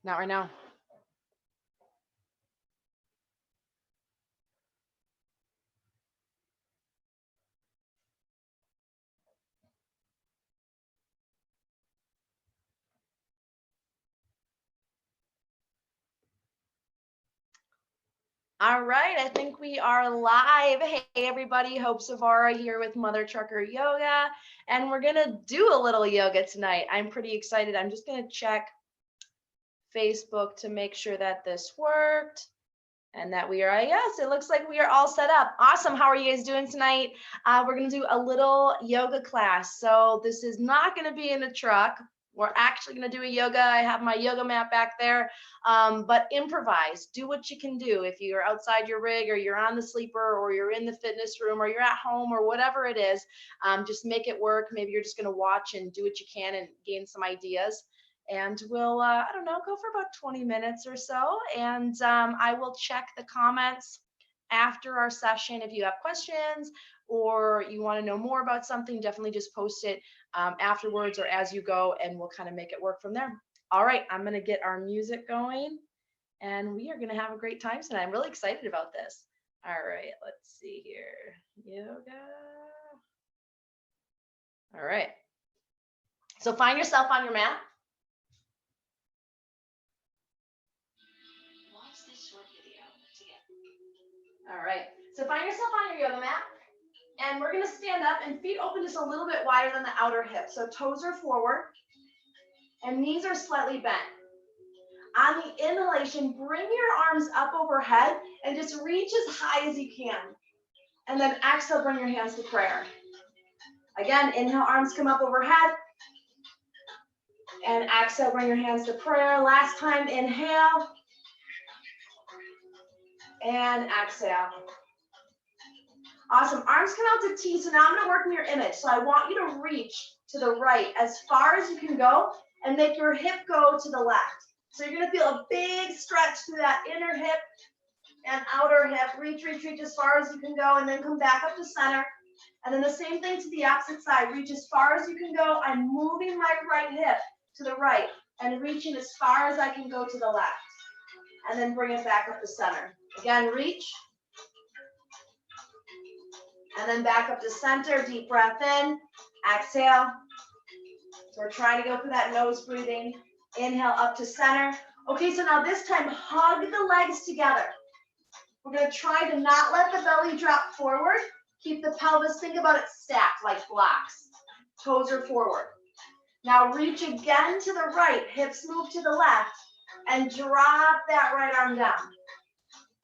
Not right now. All right, I think we are live. Hey, everybody. Hope Zvara here with Mother Trucker Yoga. And we're going to do a little yoga tonight. I'm pretty excited. I'm just going to check Facebook to make sure that this worked and that we are, yes, it looks like we are all set up. Awesome. How are you guys doing tonight? We're going to do a little yoga class. So this is not going to be in the truck. We're actually going to do a yoga. I have my yoga mat back there, but improvise. Do what you can do. If you're outside your rig or you're on the sleeper or you're in the fitness room or you're at home or whatever it is, just make it work. Maybe you're just going to watch and do what you can and gain some ideas. And we'll, I don't know, go for about 20 minutes or so. And I will check the comments after our session. If you have questions or you want to know more about something, definitely just post it afterwards or as you go, and we'll kind of make it work from there. All right, I'm going to get our music going, and we are going to have a great time tonight. I'm really excited about this. All right, let's see here. Yoga. All right. So find yourself on your mat. All right, so find yourself on your yoga mat, and we're gonna stand up and feet open just a little bit wider than the outer hip. So toes are forward and knees are slightly bent. On the inhalation, bring your arms up overhead and just reach as high as you can. And then exhale, bring your hands to prayer. Again, inhale, arms come up overhead. And exhale, bring your hands to prayer. Last time, inhale. And exhale. Awesome. Arms come out to T. So now I'm going to work mirror image. So I want you to reach to the right as far as you can go and make your hip go to the left. So you're going to feel a big stretch through that inner hip and outer hip. Reach, reach, reach as far as you can go, and then come back up to center. And then the same thing to the opposite side. Reach as far as you can go. I'm moving my right hip to the right and reaching as far as I can go to the left. And then bring it back up to center. Again, reach. And then back up to center. Deep breath in. Exhale. So we're trying to go for that nose breathing. Inhale up to center. Okay, so now this time, hug the legs together. We're going to try to not let the belly drop forward. Keep the pelvis, think about it stacked like blocks. Toes are forward. Now reach again to the right. Hips move to the left. And drop that right arm down.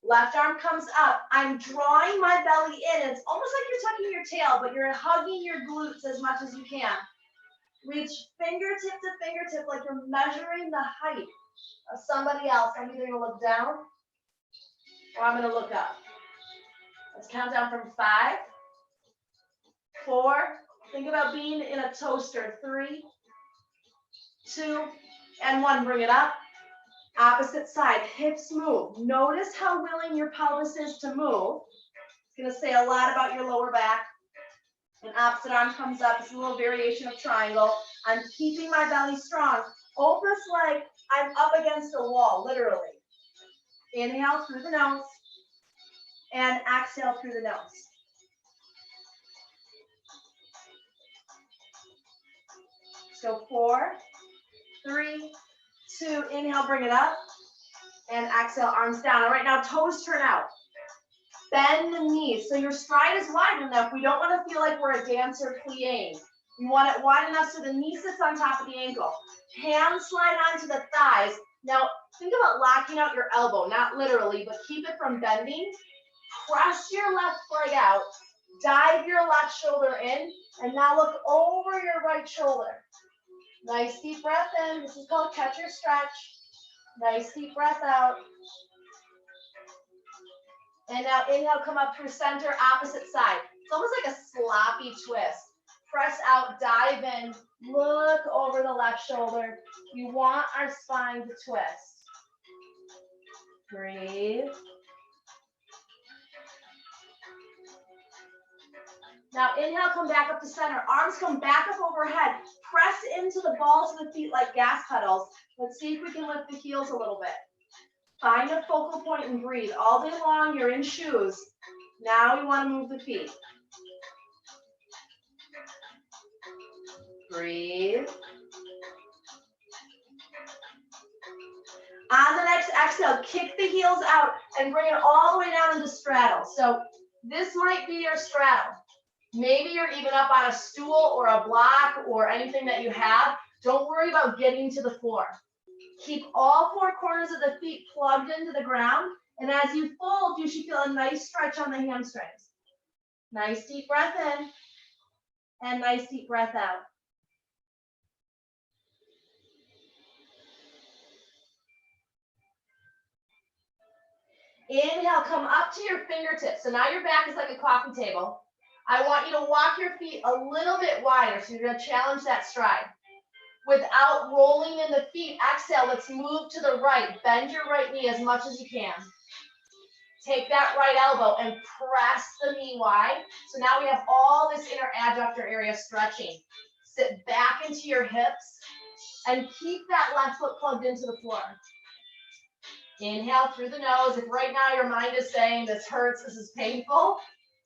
Left arm comes up. I'm drawing my belly in. It's almost like you're tucking your tail, but you're hugging your glutes as much as you can. Reach fingertip to fingertip like you're measuring the height of somebody else. I'm either going to look down or I'm going to look up. Let's count down from 5, 4. Think about being in a toaster. 3, 2, and 1. Bring it up. Opposite side, hips move. Notice how willing your pelvis is to move. It's going to say a lot about your lower back. And opposite arm comes up. It's a little variation of triangle. I'm keeping my belly strong. Almost like I'm up against a wall, literally. Inhale through the nose. And exhale through the nose. So 4, 3, 2, inhale, bring it up. And exhale, arms down. All right, now toes turn out. Bend the knees. So your stride is wide enough. We don't want to feel like we're a dancer plieing. You want it wide enough so the knee sits on top of the ankle. Hands slide onto the thighs. Now, think about locking out your elbow, not literally, but keep it from bending. Press your left leg out. Dive your left shoulder in. And now look over your right shoulder. Nice deep breath in. This is called catch your stretch. Nice deep breath out. And now inhale, come up through center, opposite side. It's almost like a sloppy twist. Press out, dive in, look over the left shoulder. We want our spine to twist. Breathe. Now inhale, come back up to center. Arms come back up overhead. press into the balls of the feet like gas pedals. Let's see if we can lift the heels a little bit. Find a focal point and breathe. All day long, you're in shoes. Now you want to move the feet. Breathe. On the next exhale, kick the heels out and bring it all the way down into straddle. So this might be your straddle. Maybe you're even up on a stool or a block or anything that you have. Don't worry about getting to the floor. Keep all four corners of the feet plugged into the ground. And as you fold, you should feel a nice stretch on the hamstrings. Nice deep breath in and nice deep breath out. Inhale, come up to your fingertips. So now your back is like a coffee table. I want you to walk your feet a little bit wider. So you're going to challenge that stride. Without rolling in the feet, exhale, let's move to the right. Bend your right knee as much as you can. Take that right elbow and press the knee wide. So now we have all this inner adductor area stretching. Sit back into your hips and keep that left foot plugged into the floor. Inhale through the nose. If right now your mind is saying this hurts, this is painful,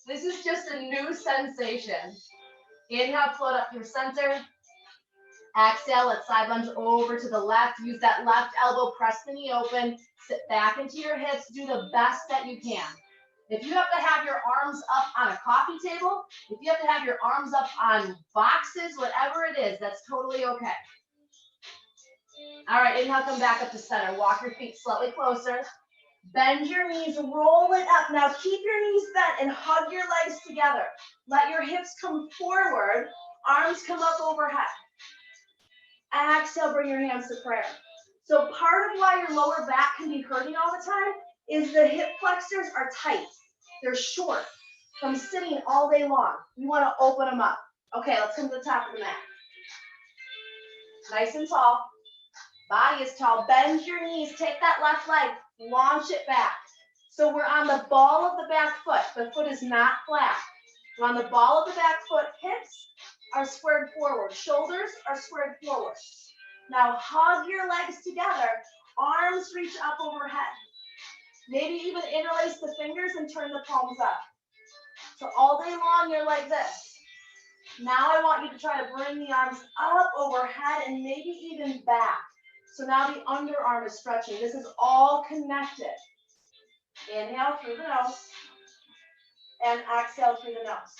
this is just a new sensation. Inhale, float up through center. Exhale, let's side lunge over to the left. Use that left elbow, press the knee open. Sit back into your hips. Do the best that you can. If you have to have your arms up on a coffee table, if you have to have your arms up on boxes, whatever it is, that's totally okay. All right, inhale, come back up to center. Walk your feet slightly closer. Bend your knees, roll it up. Now keep your knees bent and hug your legs together. Let your hips come forward, arms come up overhead. Exhale, bring your hands to prayer. So part of why your lower back can be hurting all the time is the hip flexors are tight. They're short from sitting all day long. You want to open them up. Okay, let's come to the top of the mat. Nice and tall. Body is tall. Bend your knees. Take that left leg. Launch it back. So we're on the ball of the back foot. The foot is not flat. We're on the ball of the back foot. Hips are squared forward. Shoulders are squared forward. Now hug your legs together. Arms reach up overhead. Maybe even interlace the fingers and turn the palms up. So all day long, you're like this. Now I want you to try to bring the arms up overhead and maybe even back. So now the underarm is stretching. This is all connected. Inhale through the nose and exhale through the nose.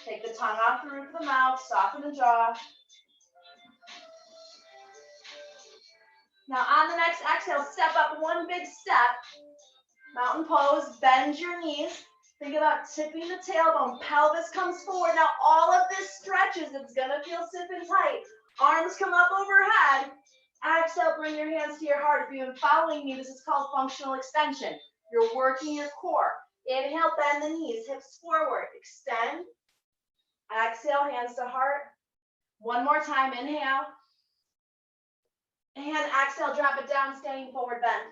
Take the tongue off the roof of the mouth, soften the jaw. Now on the next exhale, step up one big step. Mountain pose, bend your knees. Think about tipping the tailbone. Pelvis comes forward. Now all of this stretches. It's going to feel stiff and tight. Arms come up overhead. Exhale, bring your hands to your heart. If you've been following me, this is called functional extension. You're working your core. Inhale, bend the knees, hips forward. Extend. Exhale, hands to heart. One more time, inhale. And exhale, drop it down, standing forward bend.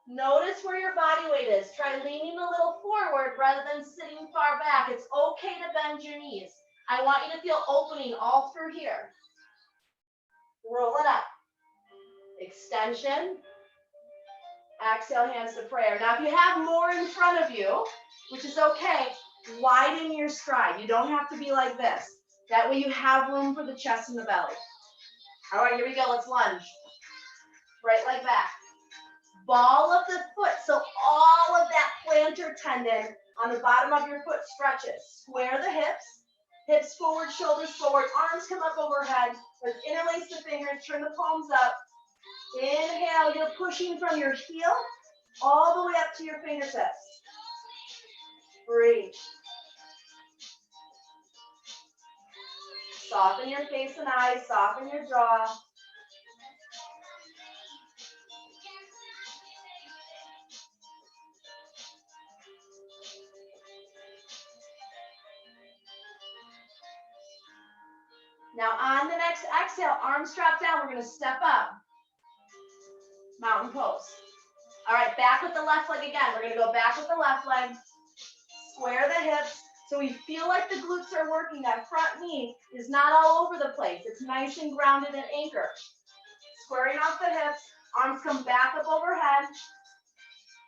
Notice where your body weight is. Try leaning a little forward rather than sitting far back. It's okay to bend your knees. I want you to feel opening all through here. Roll it up. Extension. Exhale, hands to prayer. Now, if you have more in front of you, which is okay, widen your stride. You don't have to be like this. That way you have room for the chest and the belly. All right, here we go. Let's lunge. Right leg back. Ball of the foot. So all of that plantar tendon on the bottom of your foot stretches. Square the hips. Hips forward, shoulders forward. Arms come up overhead. Let's interlace the fingers. Turn the palms up. Inhale. You're pushing from your heel all the way up to your fingertips. Breathe. Soften your face and eyes. Soften your jaw. Now on the next exhale, arms drop down. We're going to step up. Mountain pose. All right, back with the left leg again. We're going to go back with the left leg. Square the hips. So we feel like the glutes are working. That front knee is not all over the place. It's nice and grounded and anchored. Squaring off the hips, arms come back up overhead.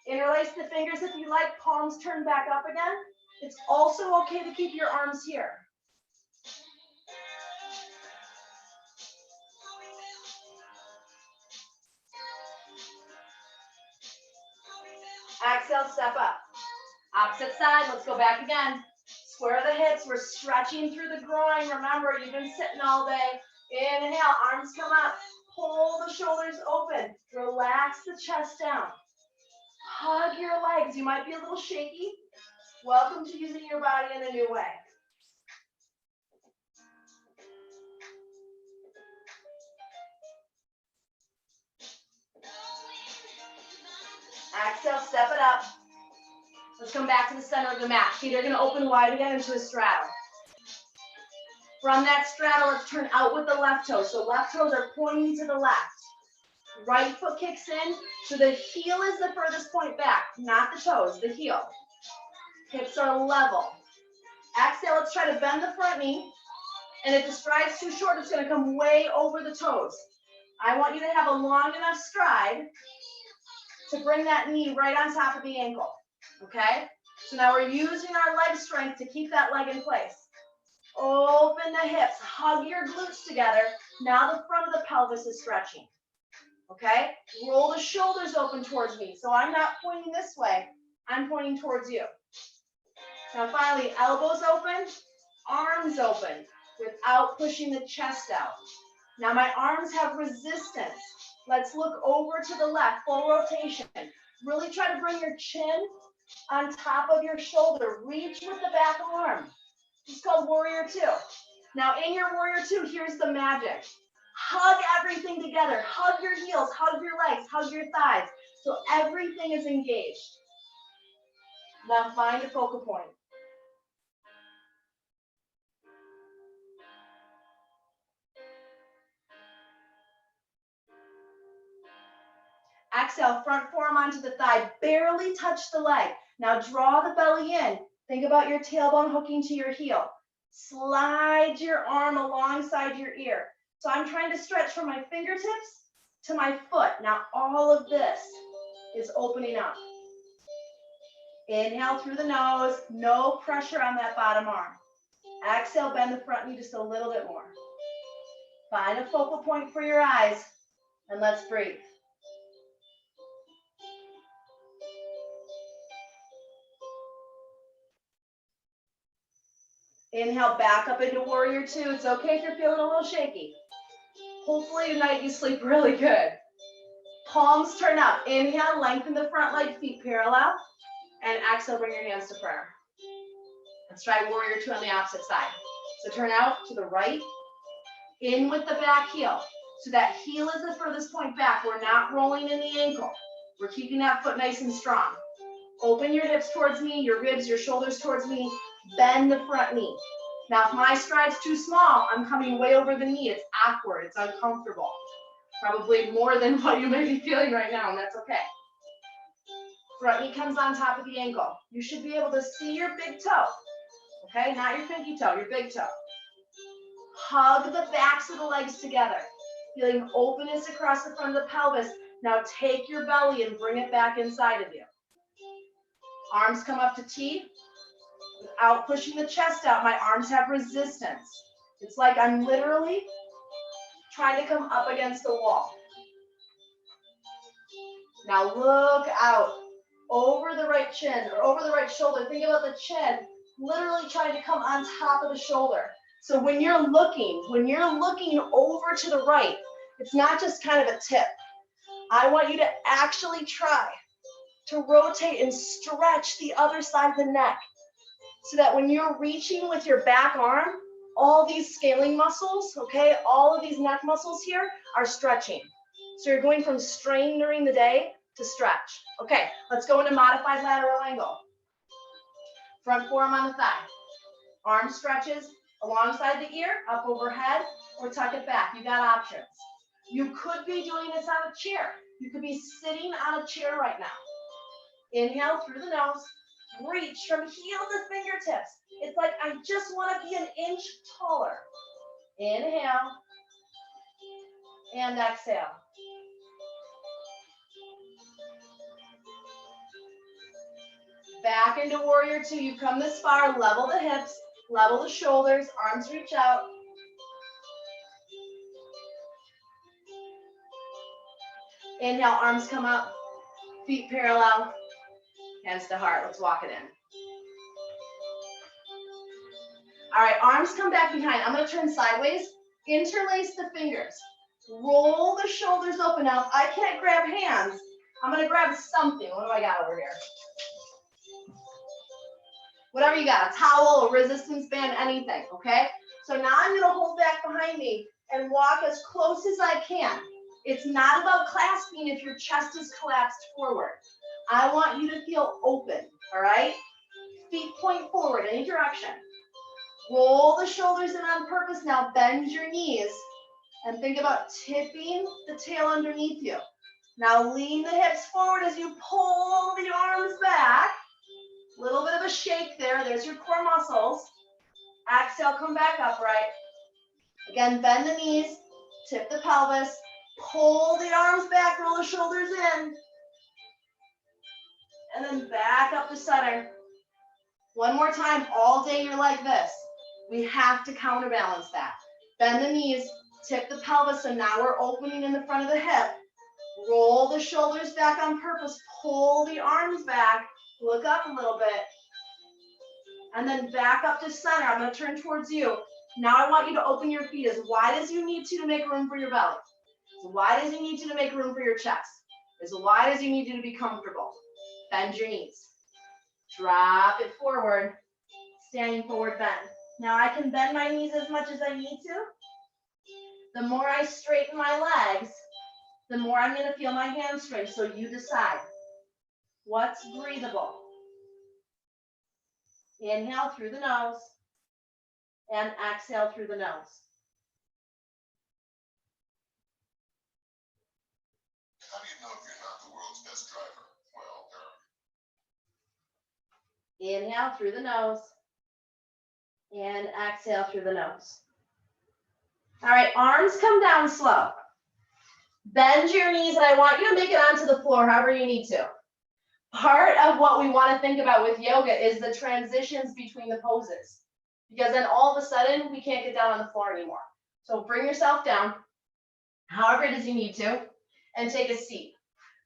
Interlace the fingers if you like, palms turn back up again. It's also okay to keep your arms here. Exhale, step up. Opposite side, let's go back again. Square the hips, we're stretching through the groin. Remember, you've been sitting all day. Inhale, arms come up. Pull the shoulders open. Relax the chest down. Hug your legs. You might be a little shaky. Welcome to using your body in a new way. Exhale, step it up. Let's come back to the center of the mat. Feet are going to open wide again into a straddle. From that straddle, let's turn out with the left toe. So left toes are pointing to the left. Right foot kicks in, so the heel is the furthest point back, not the toes, the heel. Hips are level. Exhale, let's try to bend the front knee. And if the stride's too short, it's going to come way over the toes. I want you to have a long enough stride to bring that knee right on top of the ankle. Okay? So now we're using our leg strength to keep that leg in place. Open the hips, hug your glutes together. Now the front of the pelvis is stretching. Okay? Roll the shoulders open towards me. So I'm not pointing this way, I'm pointing towards you. Now finally, elbows open, arms open, without pushing the chest out. Now my arms have resistance. Let's look over to the left, full rotation. Really try to bring your chin on top of your shoulder. Reach with the back arm. It's called Warrior Two. Now in your Warrior Two, here's the magic. Hug everything together. Hug your heels, hug your legs, hug your thighs. So everything is engaged. Now find a focal point. Exhale, front forearm onto the thigh. Barely touch the leg. Now draw the belly in. Think about your tailbone hooking to your heel. Slide your arm alongside your ear. So I'm trying to stretch from my fingertips to my foot. Now all of this is opening up. Inhale through the nose. No pressure on that bottom arm. Exhale, bend the front knee just a little bit more. Find a focal point for your eyes, and let's breathe. Inhale back up into Warrior Two. It's okay if you're feeling a little shaky. Hopefully tonight you sleep really good. Palms turn up. Inhale, lengthen the front leg, feet parallel. And exhale, bring your hands to prayer. Let's try Warrior Two on the opposite side. So turn out to the right. In with the back heel. So that heel is the furthest point back. We're not rolling in the ankle. We're keeping that foot nice and strong. Open your hips towards me, your ribs, your shoulders towards me. Bend the front knee. Now, if my stride's too small, I'm coming way over the knee. It's awkward. It's uncomfortable. Probably more than what you may be feeling right now, and that's okay. Front knee comes on top of the ankle. You should be able to see your big toe. Okay, not your pinky toe, your big toe. Hug the backs of the legs together. Feeling openness across the front of the pelvis. Now take your belly and bring it back inside of you. Arms come up to T. Without pushing the chest out, my arms have resistance. It's like I'm literally trying to come up against the wall. Now look out over the right chin or over the right shoulder. Think about the chin literally trying to come on top of the shoulder. So when you're looking over to the right, it's not just kind of a tip. I want you to actually try to rotate and stretch the other side of the neck so that when you're reaching with your back arm, all these scaling muscles, okay, all of these neck muscles here are stretching. So you're going from strain during the day to stretch. Okay, let's go into modified lateral angle. Front forearm on the thigh. Arm stretches alongside the ear, up overhead, or tuck it back. You got options. You could be doing this on a chair. You could be sitting on a chair right now. Inhale through the nose. Reach from heel to fingertips. It's like I just want to be an inch taller. Inhale and exhale. Back into warrior two. You've come this far. Level the hips, level the shoulders, arms reach out. Inhale, arms come up, feet parallel, hands to heart. Let's walk it in. All right, arms come back behind. I'm going to turn sideways. Interlace the fingers. Roll the shoulders open. Now, if I can't grab hands, I'm going to grab something. What do I got over here? Whatever you got, a towel, a resistance band, anything, okay? So now I'm going to hold back behind me and walk as close as I can. It's not about clasping if your chest is collapsed forward. I want you to feel open, all right? Feet point forward, any direction. Roll the shoulders in on purpose. Now bend your knees and think about tipping the tail underneath you. Now lean the hips forward as you pull the arms back. A little bit of a shake there. There's your core muscles. Exhale, come back upright. Again, bend the knees, tip the pelvis, pull the arms back, roll the shoulders in. And then back up to center. One more time, all day you're like this. We have to counterbalance that. Bend the knees, tip the pelvis, so now we're opening in the front of the hip. Roll the shoulders back on purpose, pull the arms back, look up a little bit, and then back up to center. I'm going to turn towards you. Now I want you to open your feet as wide as you need to make room for your belly. As wide as you need to make room for your chest. As wide as you need to be comfortable. Bend your knees. Drop it forward. Standing forward bend. Now I can bend my knees as much as I need to. The more I straighten my legs, the more I'm going to feel my hamstring. So you decide. What's breathable? Inhale through the nose and exhale through the nose. How do you know if you're not the world's best driver? Well, Inhale through the nose and exhale through the nose. All right, arms come down slow. Bend your knees, and I want you to make it onto the floor however you need to. Part of what we want to think about with yoga is the transitions between the poses. Because then all of a sudden, we can't get down on the floor anymore. So bring yourself down, however it is you need to, and take a seat.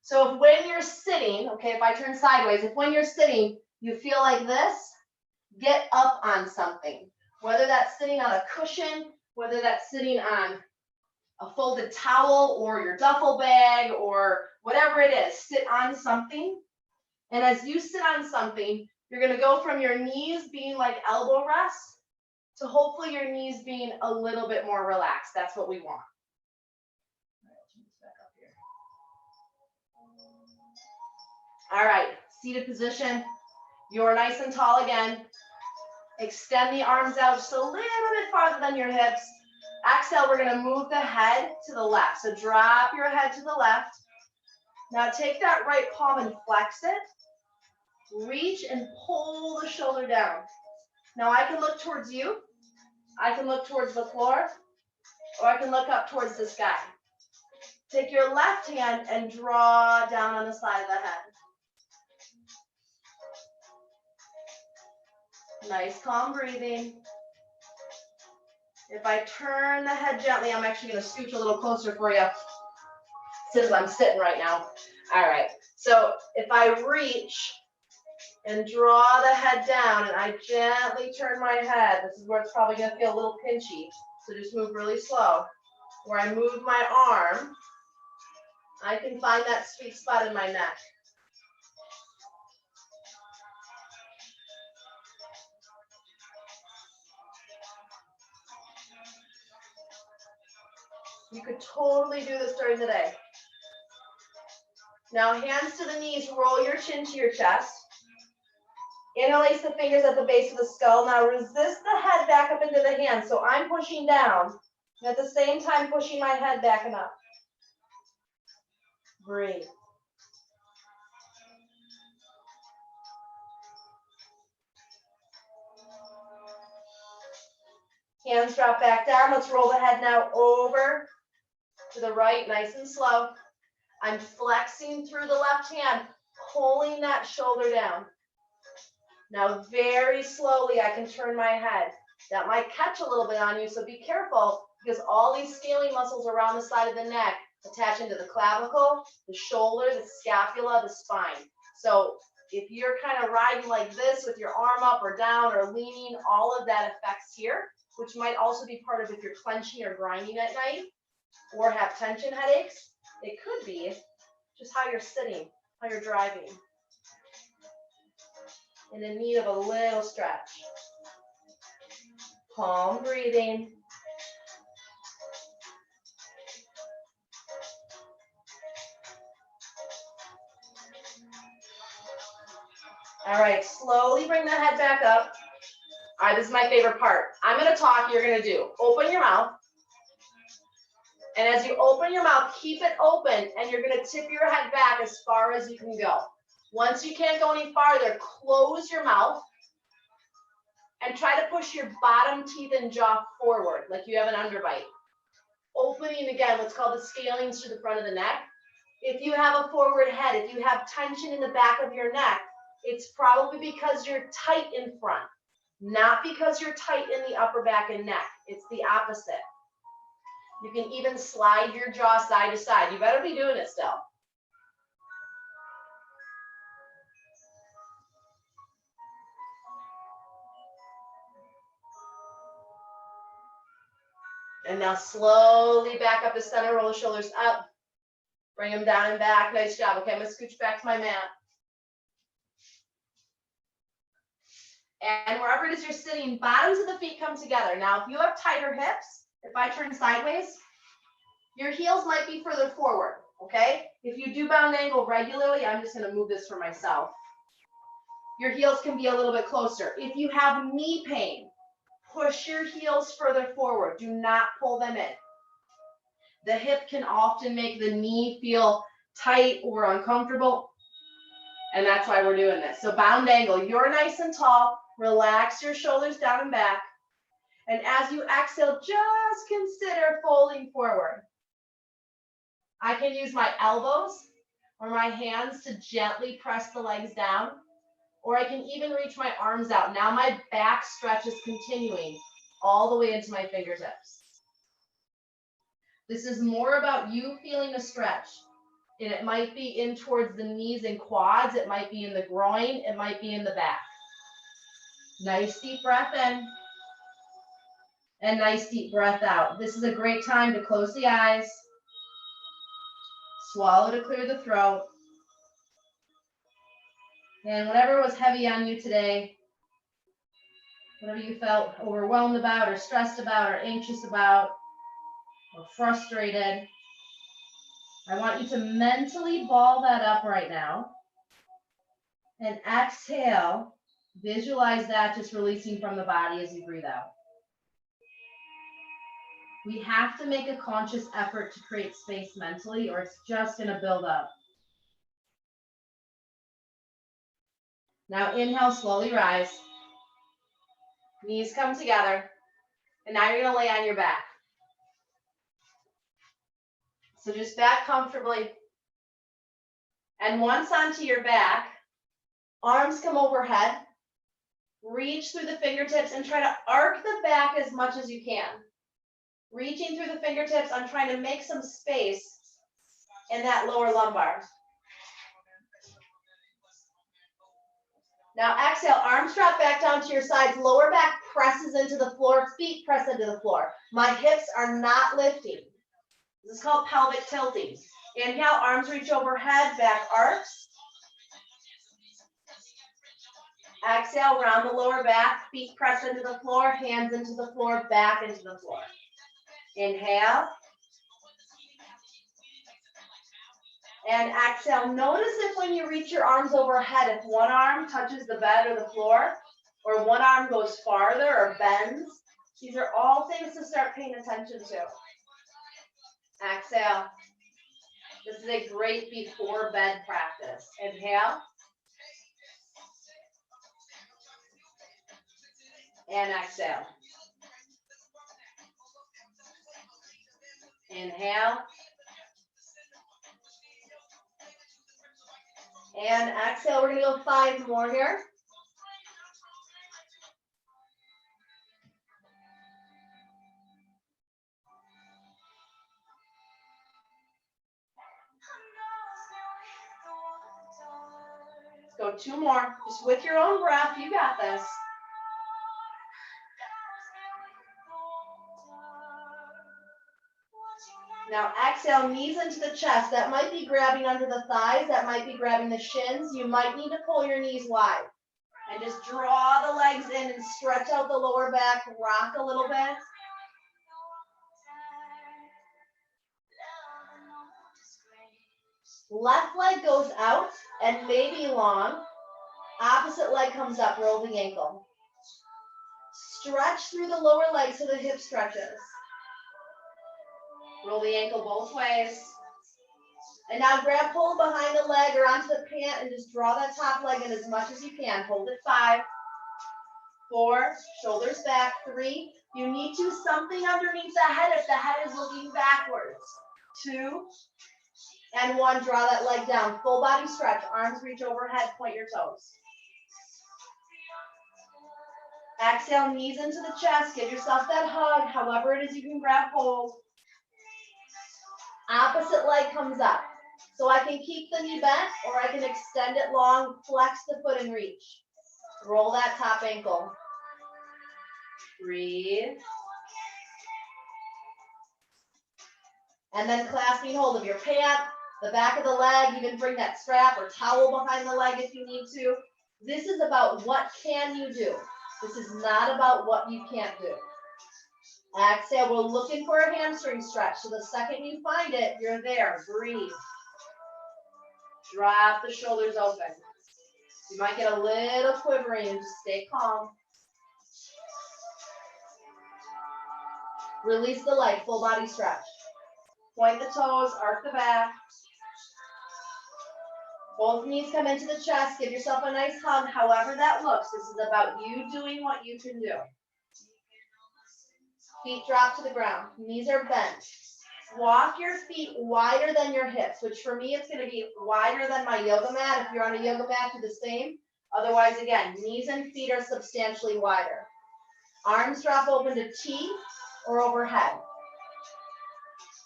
So if when you're sitting, okay, if I turn sideways, if when you're sitting, you feel like this, get up on something. Whether that's sitting on a cushion, whether that's sitting on a folded towel or your duffel bag or whatever it is, sit on something. And as you sit on something, you're going to go from your knees being like elbow rests to hopefully your knees being a little bit more relaxed. That's what we want. All right, seated position. You're nice and tall again. Extend the arms out just a little bit farther than your hips. Exhale, we're going to move the head to the left. So drop your head to the left. Now take that right palm and flex it. Reach and pull the shoulder down. Now I can look towards you. I can look towards the floor. Or I can look up towards the sky. Take your left hand and draw down on the side of the head. Nice, calm breathing. If I turn the head gently, I'm actually going to scooch a little closer for you since I'm sitting right now. All right, so if I reach and draw the head down and I gently turn my head, this is where it's probably going to feel a little pinchy, so just move really slow. Where I move my arm, I can find that sweet spot in my neck. You could totally do this during the day. Now, hands to the knees, roll your chin to your chest. Interlace the fingers at the base of the skull. Now, resist the head back up into the hands. So I'm pushing down, and at the same time, pushing my head back and up. Breathe. Hands drop back down. Let's roll the head now over to the right, nice and slow. I'm flexing through the left hand, pulling that shoulder down. Now very slowly I can turn my head. That might catch a little bit on you, so be careful because all these scaling muscles around the side of the neck attach into the clavicle, the shoulder, the scapula, the spine. So if you're kind of riding like this with your arm up or down or leaning, all of that affects here, which might also be part of if you're clenching or grinding at night or have tension headaches. It could be just how you're sitting, how you're driving. And in need of a little stretch. Calm breathing. All right, slowly bring the head back up. All right, this is my favorite part. I'm going to talk, you're going to do. Open your mouth. And as you open your mouth, keep it open, and you're going to tip your head back as far as you can go. Once you can't go any farther, close your mouth and try to push your bottom teeth and jaw forward like you have an underbite. Opening again, what's called the scalings to the front of the neck. If you have a forward head, if you have tension in the back of your neck, it's probably because you're tight in front, not because you're tight in the upper back and neck. It's the opposite. You can even slide your jaw side to side. You better be doing it still. And now slowly back up to center, roll the shoulders up. Bring them down and back. Nice job. Okay, I'm going to scooch back to my mat. And wherever it is you're sitting, bottoms of the feet come together. Now, if you have tighter hips, if I turn sideways, your heels might be further forward, okay? If you do bound angle regularly, I'm just going to move this for myself. Your heels can be a little bit closer. If you have knee pain, push your heels further forward. Do not pull them in. The hip can often make the knee feel tight or uncomfortable, and that's why we're doing this. So bound angle, you're nice and tall. Relax your shoulders down and back. And as you exhale, just consider folding forward. I can use my elbows or my hands to gently press the legs down, or I can even reach my arms out. Now my back stretch is continuing all the way into my fingertips. This is more about you feeling a stretch. And it might be in towards the knees and quads. It might be in the groin. It might be in the back. Nice deep breath in. And nice deep breath out. This is a great time to close the eyes. Swallow to clear the throat. And whatever was heavy on you today, whatever you felt overwhelmed about or stressed about or anxious about or frustrated, I want you to mentally ball that up right now. And exhale, visualize that just releasing from the body as you breathe out. We have to make a conscious effort to create space mentally, or it's just going to build up. Now inhale, slowly rise. Knees come together. And now you're going to lay on your back. So just back comfortably. And once onto your back, arms come overhead. Reach through the fingertips and try to arc the back as much as you can. Reaching through the fingertips, I'm trying to make some space in that lower lumbar. Now exhale, arms drop back down to your sides, lower back presses into the floor, feet press into the floor. My hips are not lifting. This is called pelvic tilting. Inhale, arms reach overhead, back arcs. Exhale, round the lower back, feet press into the floor, hands into the floor, back into the floor. Inhale. And exhale. Notice if when you reach your arms overhead, if one arm touches the bed or the floor, or one arm goes farther or bends. These are all things to start paying attention to. Exhale. This is a great before bed practice. Inhale. And exhale. Inhale. And exhale. We're going to go 5 more here. Let's go 2 more. Just with your own breath. You got this. Now exhale, knees into the chest. That might be grabbing under the thighs. That might be grabbing the shins. You might need to pull your knees wide. And just draw the legs in and stretch out the lower back. Rock a little bit. Left leg goes out and maybe long. Opposite leg comes up, roll the ankle. Stretch through the lower leg so the hip stretches. Roll the ankle both ways. And now grab hold behind the leg or onto the pant and just draw that top leg in as much as you can. Hold it 5, 4, shoulders back, 3. You need to something underneath the head if the head is looking backwards. 2, and 1, draw that leg down. Full body stretch, arms reach overhead, point your toes. Exhale, knees into the chest, give yourself that hug, however it is you can grab hold. Opposite leg comes up. So I can keep the knee bent or I can extend it long, flex the foot and reach. Roll that top ankle. Breathe. And then clasping hold of your pant, the back of the leg, you can bring that strap or towel behind the leg if you need to. This is about what can you do. This is not about what you can't do. Exhale, we're looking for a hamstring stretch. So the second you find it, you're there. Breathe. Drop the shoulders open. You might get a little quivering and just stay calm. Release the leg, full body stretch. Point the toes, arc the back. Both knees come into the chest. Give yourself a nice hug, however that looks. This is about you doing what you can do. Feet drop to the ground. Knees are bent. Walk your feet wider than your hips, which for me, it's going to be wider than my yoga mat. If you're on a yoga mat, do the same. Otherwise, again, knees and feet are substantially wider. Arms drop open to T or overhead.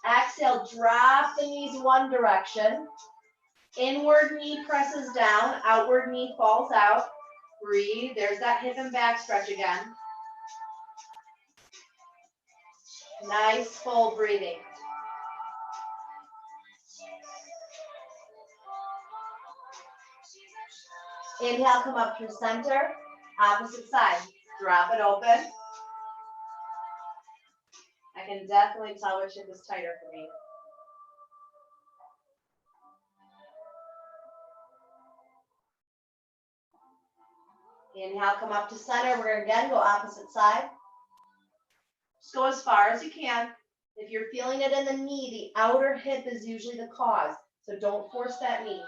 Exhale, drop the knees one direction. Inward knee presses down, outward knee falls out. Breathe. There's that hip and back stretch again. Nice full breathing. Inhale, come up through center, opposite side. Drop it open. I can definitely tell which hip is tighter for me. Inhale, come up to center. We're going to again go opposite side. Just go as far as you can. If you're feeling it in the knee, the outer hip is usually the cause. So don't force that knee.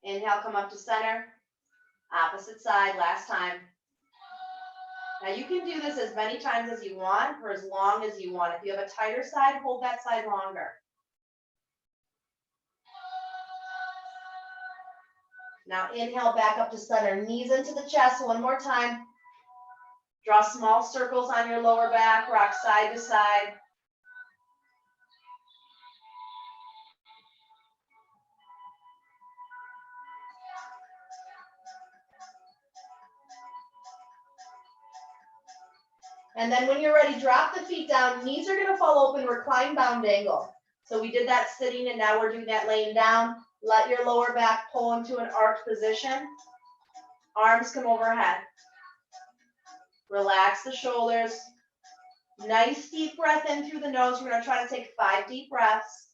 Inhale, come up to center. Opposite side, last time. Now you can do this as many times as you want for as long as you want. If you have a tighter side, hold that side longer. Now inhale, back up to center. Knees into the chest one more time. Draw small circles on your lower back. Rock side to side. And then when you're ready, drop the feet down. Knees are going to fall open, recline bound angle. So we did that sitting, and now we're doing that laying down. Let your lower back pull into an arched position. Arms come overhead. Relax the shoulders. Nice deep breath in through the nose. We're going to try to take 5 deep breaths.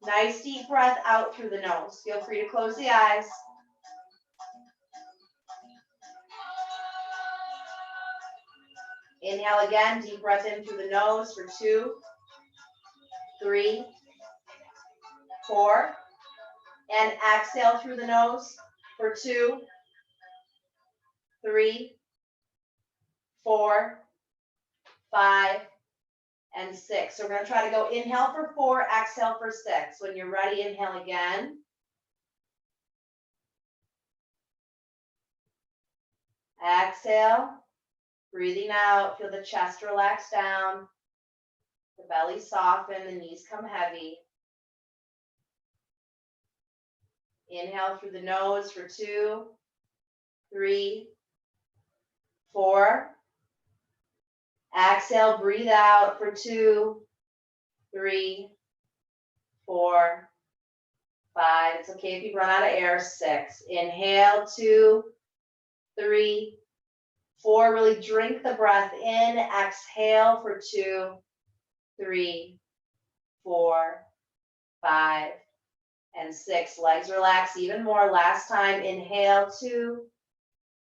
Nice deep breath out through the nose. Feel free to close the eyes. Inhale again, deep breath in through the nose for 2, 3, 4. And exhale through the nose for 2, 3, 4, 5, and 6. So we're going to try to go inhale for 4, exhale for 6. When you're ready, inhale again. Exhale, breathing out, feel the chest relax down, the belly soften, the knees come heavy. Inhale through the nose for 2, 3, 4. Exhale, breathe out for 2, 3, 4, 5. It's okay if you run out of air. 6. Inhale, 2, 3, 4. Really drink the breath in. Exhale for 2, 3, 4, 5, and 6. Legs relax even more. Last time. Inhale, 2,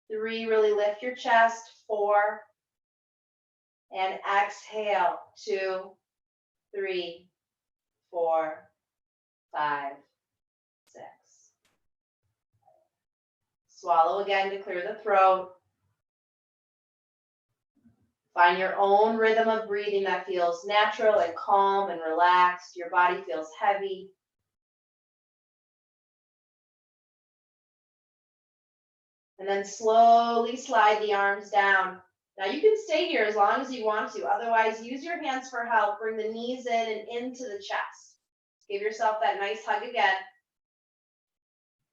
3. Really lift your chest. 4. And exhale, 2, 3, 4, 5, 6. Swallow again to clear the throat. Find your own rhythm of breathing that feels natural and calm and relaxed. Your body feels heavy. And then slowly slide the arms down. Now you can stay here as long as you want to. Otherwise, use your hands for help. Bring the knees in and into the chest. Give yourself that nice hug again.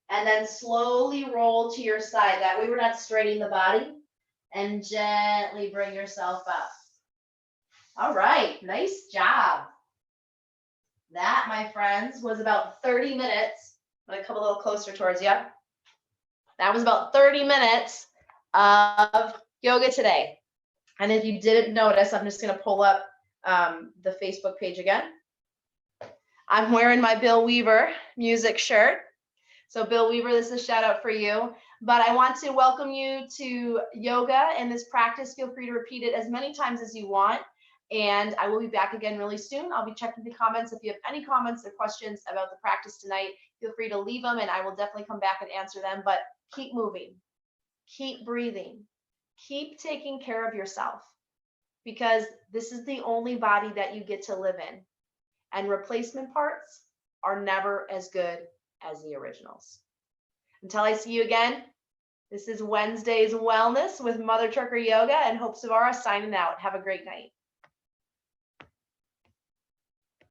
And then slowly roll to your side. That way we're not straining the body. And gently bring yourself up. All right, nice job. That, my friends, was about 30 minutes. I'm going to come a little closer towards you. That was about 30 minutes of yoga today. And if you didn't notice, I'm just going to pull up the Facebook page again. I'm wearing my Bill Weaver music shirt. So Bill Weaver, this is a shout out for you. But I want to welcome you to yoga and this practice. Feel free to repeat it as many times as you want. And I will be back again really soon. I'll be checking the comments. If you have any comments or questions about the practice tonight, feel free to leave them and I will definitely come back and answer them. But keep moving, keep breathing, keep taking care of yourself, because this is the only body that you get to live in. And replacement parts are never as good as the originals. Until I see you again, this is Wednesday's Wellness with Mother Trucker Yoga and Hope Zvara signing out. Have a great night.